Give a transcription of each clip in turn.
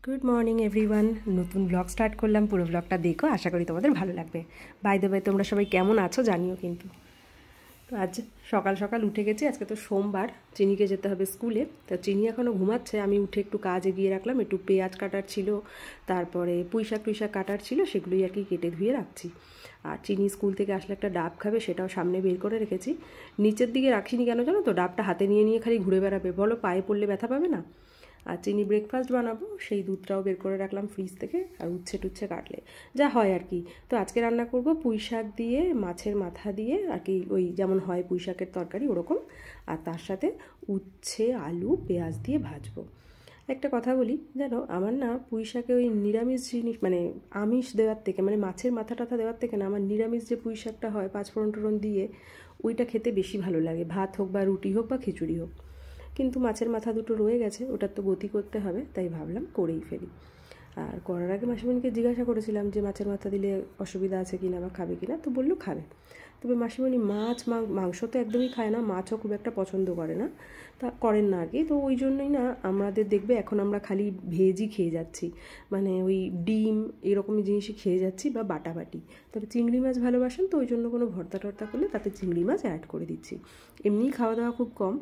Good morning everyone, নতুন blog start করলাম। পুরো ব্লগটা দেখো, আশা করি তোমাদের ভালো লাগবে। বাই দ্য ওয়ে, তোমরা সবাই কেমন আছো জানিও কিন্তু। তো আজ সকাল সকাল উঠে গেছি, আজকে তো সোমবার, চিনিকে যেতে হবে স্কুলে। তো চিনি এখনও ঘুমাচ্ছে, আমি উঠে একটু কাজ এগিয়ে রাখলাম। একটু পেঁয়াজ কাটার ছিল, তারপরে পুঁইশাক টুইশাক কাটার ছিল, সেগুলোই আর কি কেটে ধুয়ে রাখছি। আর চিনি স্কুল থেকে আসলে একটা ডাব খাবে, সেটাও সামনে বের করে রেখেছি। নিচের দিকে রাখিনি কেন জানো তো, ডাবটা হাতে নিয়ে নিয়ে খালি ঘুরে বেড়াবে, বলো পায়ে পড়লে ব্যথা পাবে না। আর চিনি ব্রেকফাস্ট বানাবো, সেই দুধটাও বের করে রাখলাম ফ্রিজ থেকে। আর উচ্ছে টুচ্ছে কাটলে যা হয় আর কি। তো আজকে রান্না করব পুঁই শাক দিয়ে, মাছের মাথা দিয়ে আর কি, ওই যেমন হয় পুঁই শাকের তরকারি ওরকম। আর তার সাথে উচ্ছে আলু পেঁয়াজ দিয়ে ভাজবো। একটা কথা বলি জানো, আমার না পুঁই শাকে ওই নিরামিষ জিনিস মানে আমিষ দেওয়ার থেকে, মানে মাছের মাথা টাথা দেওয়ার থেকে না, আমার নিরামিষ যে পুঁই শাকটা হয় পাঁচফোড়ন টোড়ন দিয়ে, ওইটা খেতে বেশি ভালো লাগে, ভাত হোক বা রুটি হোক বা খিচুড়ি হোক। কিন্তু মাছের মাথা দুটো রয়ে গেছে, ওটার তো গতি করতে হবে, তাই ভাবলাম করেই ফেলি। আর করার আগে মাসিমণিকে জিজ্ঞাসা করেছিলাম যে মাছের মাথা দিলে অসুবিধা আছে কিনা বা খাবে কিনা, তো বললো খাবে। তবে মাসিমণি মাছ মাংস তো একদমই খায় না, মাছও খুব একটা পছন্দ করে না, তা করেন না আর কি। তো ওই জন্যই না আমাদের দেখবে এখন আমরা খালি ভেজই খেয়ে যাচ্ছি, মানে ওই ডিম এরকমই জিনিসই খেয়ে যাচ্ছি বা বাটাবাটি। তবে চিংড়ি মাছ ভালোবাসেন, তো ওই জন্য কোনো ভর্তা টর্তা করলে তাতে চিংড়ি মাছ অ্যাড করে দিচ্ছি। এমনিই খাওয়া দাওয়া খুব কম,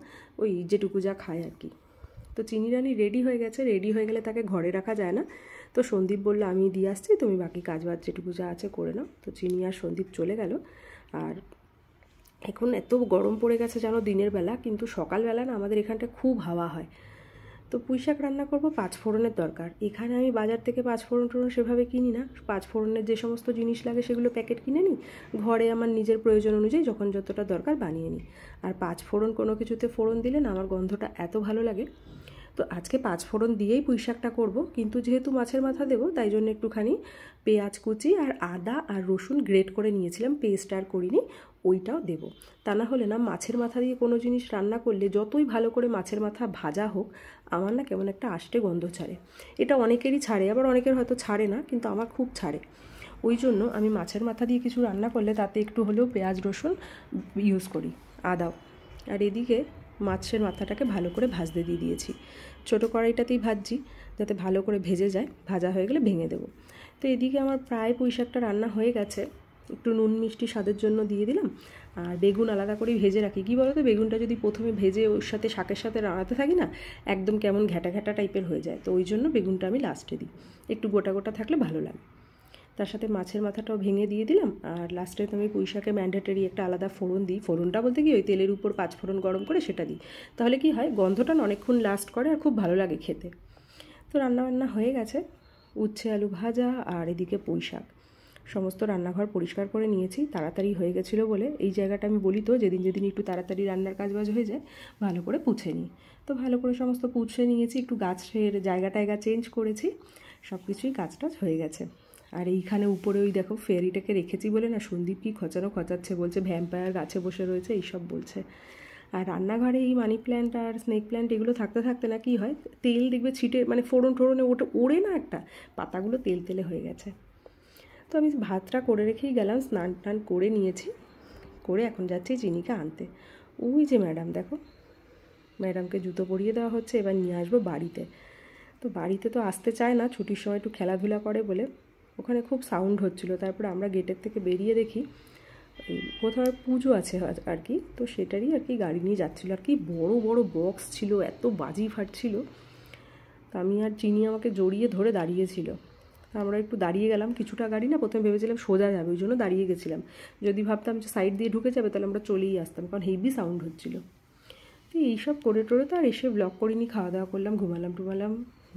ওই যেটুকু যা খায় আর কি। তো চিনি রানী রেডি হয়ে গেছে, রেডি হয়ে গেলে তাকে ঘরে রাখা যায় না। তো সন্দীপ বললো আমি দিয়ে আসছি, তুমি বাকি কাজ বাজ যেটুকু যা আছে করে নাও। তো চিনি আর সন্দীপ চলে গেল। আর এখন এত গরম পড়ে গেছে জানো দিনের বেলা, কিন্তু সকালবেলা না আমাদের এখানটা খুব হাওয়া হয়। তো পুঁইশাক রান্না করব, পাঁচফোড়নের দরকার। এখানে আমি বাজার থেকে পাঁচফোড়ন টোড়ন সেভাবে কিনি না, পাঁচফোড়নের যে সমস্ত জিনিস লাগে সেগুলো প্যাকেট কিনে নিই, ঘরে আমার নিজের প্রয়োজন অনুযায়ী যখন যতটা দরকার বানিয়ে নিই। আর পাঁচফোড়ন কোনো কিছুতে ফোড়ন দিলে না আমার গন্ধটা এত ভালো লাগে। তো আজকে পাঁচফোড়ন দিয়েই পুঁইশাকটা করব, কিন্তু যেহেতু মাছের মাথা দেবো তাই জন্য একটুখানি পেঁয়াজ কুচি আর আদা আর রসুন গ্রেট করে নিয়েছিলাম, পেস্ট আর করিনি, ওইটাও দেবো। তা না হলে না মাছের মাথা দিয়ে কোনো জিনিস রান্না করলে যতই ভালো করে মাছের মাথা ভাজা হোক, আমার না কেমন একটা আষ্টে গন্ধ ছাড়ে। এটা অনেকেরই ছাড়ে, আবার অনেকের হয়তো ছাড়ে না, কিন্তু আমার খুব ছাড়ে। ওই জন্য আমি মাছের মাথা দিয়ে কিছু রান্না করলে তাতে একটু হলেও পেঁয়াজ রসুন ইউজ করি, আদাও। আর এদিকে মাছের মাথাটাকে ভালো করে ভাজতে দিয়ে দিয়েছি, ছোটো কড়াইটাতেই ভাজছি যাতে ভালো করে ভেজে যায়, ভাজা হয়ে গেলে ভেঙে দেবো। তো এদিকে আমার প্রায় পুঁইশাকটা রান্না হয়ে গেছে, একটু নুন মিষ্টি স্বাদের জন্য দিয়ে দিলাম। আর বেগুন আলাদা করেই ভেজে রাখি, কী বলো তো, বেগুনটা যদি প্রথমে ভেজে ওর সাথে শাকের সাথে রান্নাতে থাকি না, একদম কেমন ঘ্যাটা ঘ্যাটা টাইপের হয়ে যায়। তো ওই জন্য বেগুনটা আমি লাস্টে দিই, একটু গোটা গোটা থাকলে ভালো লাগে। তার সাথে মাছের মাথাটাও ভেঙে দিয়ে দিলাম। আর লাস্টে তো আমি পুঁইশাকে ম্যান্ডেটরি একটা আলাদা ফোড়ন দিই, ফোড়নটা বলতে কি ওই তেলের উপর পাঁচফোড়ন গরম করে সেটা দিই, তাহলে কি হয় গন্ধটা অনেকক্ষণ লাস্ট করে আর খুব ভালো লাগে খেতে। তো রান্নাবান্না হয়ে গেছে, উচ্ছে আলু ভাজা আর এদিকে পুঁইশাক, সমস্ত রান্নাঘর পরিষ্কার করে নিয়েছি, তাড়াতাড়ি হয়ে গেছিলো বলে। এই জায়গাটা আমি বলি তো, যেদিন যেদিন একটু তাড়াতাড়ি রান্নার কাজবাজ হয়ে যায় ভালো করে পুছে নিই। তো ভালো করে সমস্ত পুছে নিয়েছি, একটু গাছের জায়গা টায়গা চেঞ্জ করেছি, সব কিছুই কাজ টাজ হয়ে গেছে। আর এইখানে উপরে ওই দেখো ফেয়ারিটাকে রেখেছি বলে না সন্দীপ কি খচানো খচাচ্ছে, বলছে ভ্যাম্পায়ার গাছে বসে রয়েছে এইসব বলছে। আর রান্নাঘরে এই মানি প্ল্যান্ট আর স্নেক প্ল্যান্ট এগুলো থাকতে থাকতে না কি হয়, তেল দেখবে ছিটে, মানে ফোড়ন টোড়নে ওটা ওড়ে না একটা, পাতাগুলো তেল তেলে হয়ে গেছে। তো আমি ভাতটা করে রেখেই গেলাম, স্নান টান করে নিয়েছি, করে এখন যাচ্ছি চিনিকে আনতে। ওই যে ম্যাডাম দেখো, ম্যাডামকে জুতো পরিয়ে দেওয়া হচ্ছে, এবার নিয়ে আসবো বাড়িতে। তো বাড়িতে তো আসতে চায় না, ছুটির সময় একটু খেলাধুলা করে বলে ওখানে খুব সাউন্ড হচ্ছিলো। তারপরে আমরা গেটের থেকে বেরিয়ে দেখি কোথাও পুজো আছে আর কি, তো সেটারই আর কি গাড়ি নিয়ে যাচ্ছিলো। আর কি বড় বড় বক্স ছিল, এত বাজি ফাটছিল। তো আমি আর চিনি আমাকে জড়িয়ে ধরে দাঁড়িয়েছিল, আমরা একটু দাঁড়িয়ে গেলাম, কিছুটা গাড়ি না প্রথমে ভেবেছিলাম সোজা যাবে, ওই জন্য দাঁড়িয়ে গেছিলাম। যদি ভাবতাম যে সাইড দিয়ে ঢুকে যাবে তাহলে আমরা চলেই আসতাম, কারণ হেভি সাউন্ড হচ্ছিল। তো এইসব করে টোরে তো আর এসে ব্লগ করিনি, খাওয়া দাওয়া করলাম, ঘুমালাম।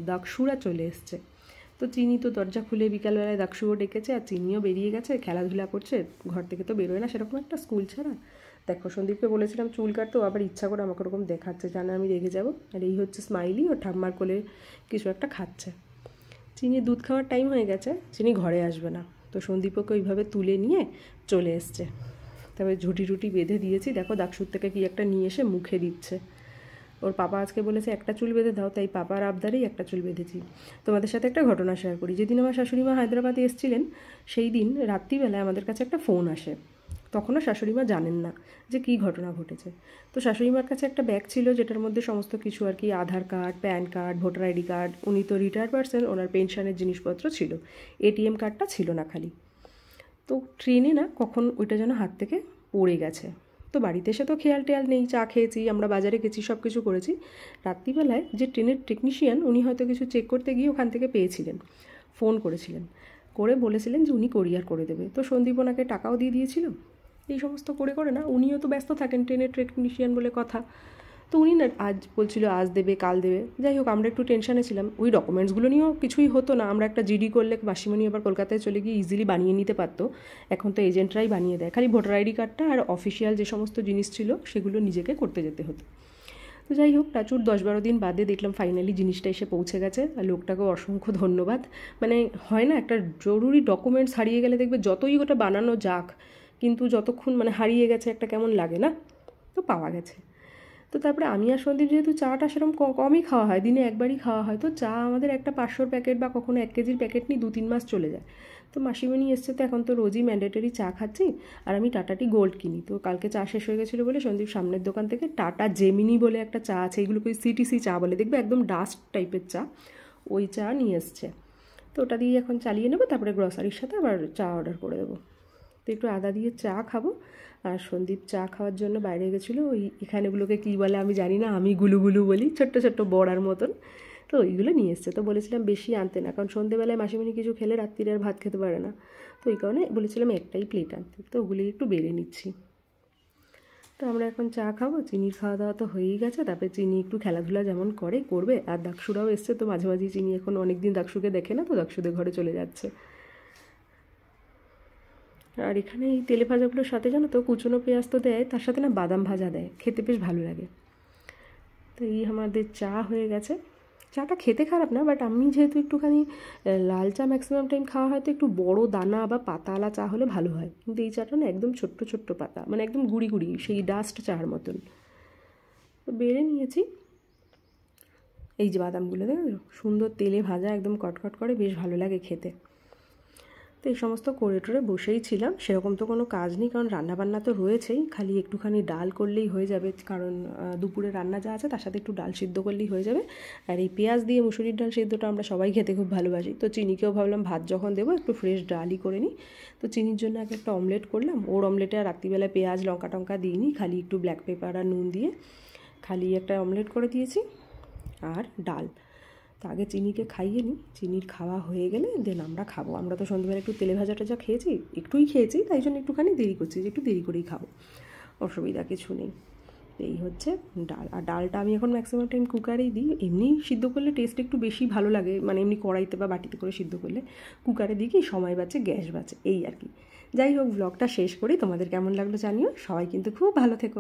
দাকসুরা চলে এসছে। তো চিনি তো দরজা খুলে বিকালবেলায় দাকসুও ডেকেছে, আর চিনিও বেরিয়ে গেছে, খেলাধুলা করছে, ঘর থেকে তো বেরোয় না সেরকম একটা, স্কুল ছাড়া। দেখো সন্দীপকে বলেছিলাম চুল কাটতে, আবার ইচ্ছা করে আমাকে ওরকম দেখাচ্ছে, জানে আমি রেগে যাবো। আর এই হচ্ছে স্মাইলি, ও ঠাম্মার কোলে কিছু একটা খাচ্ছে। চিনি দুধ খাওয়ার টাইম হয়ে গেছে, চিনি ঘরে আসবে না, তো সন্দীপকে ওইভাবে তুলে নিয়ে চলে এসছে। তবে ঝুটি টুটি বেঁধে দিয়েছি, দেখো দাকসুর থেকে কি একটা নিয়ে এসে মুখে দিচ্ছে। ওর পাপা আজকে বলেছে একটা চুল বেঁধে দাও, তাই পাপার আবদারেই একটা চুল বেঁধেছি। তোমাদের সাথে একটা ঘটনা শেয়ার করি। যেদিন আমার শাশুড়ি মা হায়দ্রাবাদে এসেছিলেন, সেই দিন রাত্রিবেলায় আমাদের কাছে একটা ফোন আসে। তখনও শাশুড়ি মা জানেন না যে কী ঘটনা ঘটেছে। তো শাশুড়ি মার কাছে একটা ব্যাগ ছিল যেটার মধ্যে সমস্ত কিছু আর কি, Aadhaar card, PAN card, voter ID card, উনি তো রিটায়ার্ড পারসন, ওনার পেনশনের জিনিসপত্র ছিল, এটিএম কার্ডটা ছিল না খালি। তো ট্রেনে না কখন ওইটা যেন হাত থেকে পড়ে গেছে। তো বাড়িতে এসে তো খেয়াল টেয়াল নেই, চা খেয়েছি, আমরা বাজারে গেছি, সব কিছু করেছি। রাত্রিবেলায় যে ট্রেনের টেকনিশিয়ান উনি হয়তো কিছু চেক করতে গিয়ে ওখান থেকে পেয়েছিলেন, ফোন করেছিলেন, করে বলেছিলেন যে উনি কোরিয়ার করে দেবে। তো সন্দীপ ওনাকে টাকাও দিয়ে দিয়েছিল। এই সমস্ত করে না, উনিও তো ব্যস্ত থাকেন, ট্রেনের টেকনিশিয়ান বলে কথা। তো উনি না আজ বলছিল আজ দেবে কাল দেবে, যাই হোক আমরা একটু টেনশানে ছিলাম। ওই ডকুমেন্টসগুলো নিয়েও কিছুই হতো না, আমরা একটা জিডি করলে মাসিমণি আবার কলকাতায় চলে গিয়ে ইজিলি বানিয়ে নিতে পারতো। এখন তো এজেন্টরাই বানিয়ে দেয়, খালি ভোটার আইডি কার্ডটা আর অফিসিয়াল যে সমস্ত জিনিস ছিল সেগুলো নিজেকে করতে যেতে হতো। তো যাই হোক, প্রচুর 10-12 দিন বাদে দেখলাম ফাইনালি জিনিসটা এসে পৌঁছে গেছে। আর লোকটাকেও অসংখ্য ধন্যবাদ। মানে হয় না, একটা জরুরি ডকুমেন্টস হারিয়ে গেলে দেখবে যতই ওটা বানানো যাক, কিন্তু যতক্ষণ মানে হারিয়ে গেছে একটা কেমন লাগে না। তো পাওয়া গেছে। তো তারপরে আমি আর সন্দীপ যেহেতু চাটা সেরকম কমই খাওয়া হয়, দিনে একবারই খাওয়া হয়, তো চা আমাদের একটা 500 প্যাকেট বা কখনো 1 কেজির প্যাকেট নিই, 2-3 মাস চলে যায়। তো মাসিমণি এসছে, তো এখন তো রোজই ম্যান্ডেটরি চা খাচ্ছি। আর আমি টাটা টি গোল্ড কিনি। তো কালকে চা শেষ হয়ে গেছিলো বলে সন্দীপ সামনের দোকান থেকে টাটা জেমিনি বলে একটা চা আছে, এইগুলোকে সিটিসি চা বলে, দেখবে একদম ডাস্ট টাইপের চা, ওই চা নিয়ে এসছে। তো ওটা দিয়ে এখন চালিয়ে নেবো, তারপরে গ্রসারির সাথে আবার চা অর্ডার করে দেবো। তো একটু আদা দিয়ে চা খাবো। আর সন্দীপ চা খাওয়ার জন্য বাইরে গেছিলো, ওই এখানেগুলোকে কী বলে আমি জানি না, আমি গুলুগুলু বলি, ছোট্ট ছোট্ট বড়ার মতন। তো ওইগুলো নিয়ে এসছে। তো বলেছিলাম বেশি আনতে না, কারণ সন্ধেবেলায় মাসিমণি কিছু খেলে রাত্রিরে আর ভাত খেতে পারে না। তো ওই কারণে বলেছিলাম একটাই প্লেট আনতে। তো ওগুলি একটু বেড়ে নিচ্ছি। তো আমরা এখন চা খাবো, চিনির খাওয়া দাওয়া তো হয়েই গেছে। তারপরে চিনি একটু খেলাধুলা যেমন করবে। আর দাক্ষুরাও এসছে, তো মাঝে মাঝে চিনি এখন অনেক দিন দাক্ষুকে দেখে না, তো দাক্ষুদের ঘরে চলে যাচ্ছে। আর এখানে এই তেলে ভাজাগুলোর সাথে জানো তো কুচনো পেঁয়াজ তো দেয়, তার সাথে না বাদাম ভাজা দেয়, খেতে বেশ ভালো লাগে। তো এই আমাদের চা হয়ে গেছে। চাটা খেতে খারাপ না, বাট আমি যেহেতু একটুখানি লাল চা ম্যাক্সিমাম টাইম খাওয়া হয়, তো একটু বড় দানা বা পাতাওয়ালা চা হলে ভালো হয়। কিন্তু এই চাটা না একদম ছোট্ট ছোট্ট পাতা, মানে একদম গুড়ি গুড়ি, সেই ডাস্ট চার মতন। তো বেড়ে নিয়েছি। এই যে বাদামগুলো দেখো সুন্দর তেলে ভাজা, একদম কটকট করে, বেশ ভালো লাগে খেতে। তো এই সমস্ত করে টোরে বসেই ছিলাম, সেরকম তো কোনো কাজ নেই, কারণ রান্নাবান্না তো রয়েছেই, খালি একটুখানি ডাল করলেই হয়ে যাবে, কারণ দুপুরে রান্না যা আছে তার সাথে একটু ডাল সিদ্ধ করলেই হয়ে যাবে। আর এই পেঁয়াজ দিয়ে মুসুরির ডাল সিদ্ধটা আমরা সবাই খেতে খুব ভালোবাসি। তো চিনিকেও ভাবলাম ভাত যখন দেবো একটু ফ্রেশ ডালই করে নিই। তো চিনির জন্য একটা অমলেট করলাম। ওর অমলেটে আর রাত্রিবেলায় পেঁয়াজ লঙ্কা টঙ্কা দিইনি, খালি একটু ব্ল্যাক পেপার আর নুন দিয়ে খালি একটা অমলেট করে দিয়েছি, আর ডাল। তো আগে চিনিকে খাইয়ে নিই, চিনির খাওয়া হয়ে গেলে দেন আমরা খাবো। আমরা তো সন্ধ্যেবেলা একটু তেলে ভাজা টাজা খেয়েছি, একটুই খেয়েছি, তাই জন্য একটুখানি দেরি করছি, যে একটু দেরি করেই খাবো, অসুবিধা কিছু নেই। এই হচ্ছে ডাল। আর ডালটা আমি এখন ম্যাক্সিমাম টাইম কুকারেই দিই। এমনি সিদ্ধ করলে টেস্ট একটু বেশি ভালো লাগে, মানে এমনি কড়াইতে বা বাটিতে করে সিদ্ধ করলে। কুকারে দিই কি সময় বাঁচে, গ্যাস বাঁচে, এই আর কি। যাই হোক, ব্লগটা শেষ করি। তোমাদের কেমন লাগলো জানিও। সবাই কিন্তু খুব ভালো থেকো।